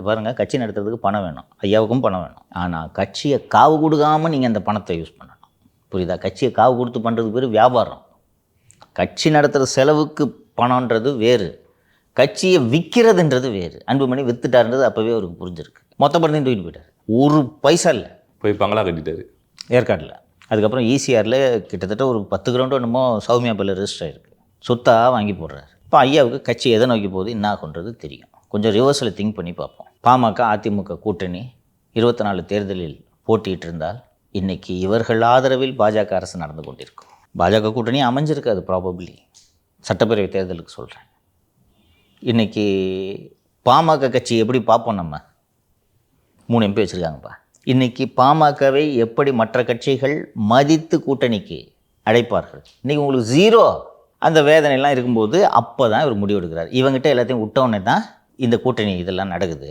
இந்த பாருங்கள், கட்சி நடத்துறதுக்கு பணம் வேணும், ஐயாவுக்கும் பணம் வேணும். ஆனால் கட்சியை காவு கொடுக்காமல் நீங்கள் அந்த பணத்தை யூஸ் பண்ணணும். புரியுதா? கட்சியை காவு கொடுத்து பண்ணுறதுக்கு பேர் வியாபாரம். கட்சி நடத்துகிற செலவுக்கு பணன்றது வேறு, கட்சியை விற்கிறதுன்றது வேறு. அன்புமணி வித்துட்டாருன்றது அப்போவே அவருக்கு புரிஞ்சிருக்கு. மொத்த பணத்தையும் தூக்கிட்டு போயிட்டார். ஒரு பைசா இல்லை. போய் பங்களா கட்டிட்டாரு ஏற்காட்டில். அதுக்கப்புறம் ஈசிஆரில் கிட்டத்தட்ட ஒரு 10 கிரவுண்டு என்னமோ சௌமியா பேரில் ரெஜிஸ்டர் ஆகிருக்கு. சொத்தாக வாங்கி போடுறாரு. இப்போ ஐயாவுக்கு கட்சி எதை நோக்கி போகுது, என்ன ஆகுன்றது தெரியும். கொஞ்சம் ரிவர்ஸில் திங்க் பண்ணி பார்ப்போம். பாமக அதிமுக கூட்டணி 24 தேர்தலில் போட்டிட்டு இருந்தால் இன்றைக்கி இவர்கள் ஆதரவில் பாஜக அரசு நடந்து கொண்டிருக்கும். பாஜக கூட்டணி அமைஞ்சிருக்காது ப்ராபப்ளி. சட்டப்பேரவை தேர்தலுக்கு சொல்கிறேன். இன்றைக்கி பாமக கட்சி எப்படி பார்ப்போம்? நம்ம 3 MP வச்சுருக்காங்கப்பா. இன்றைக்கி பாமகவை எப்படி மற்ற கட்சிகள் மதித்து கூட்டணிக்கு அழைப்பார்கள்? இன்றைக்கி உங்களுக்கு 0 அந்த வேதனைலாம் இருக்கும்போது அப்போ தான் இவர் முடிவெடுக்கிறார். இவங்ககிட்ட எல்லாத்தையும் விட்டவுடனே தான் இந்த கூட்டணி இதெல்லாம் நடக்குது.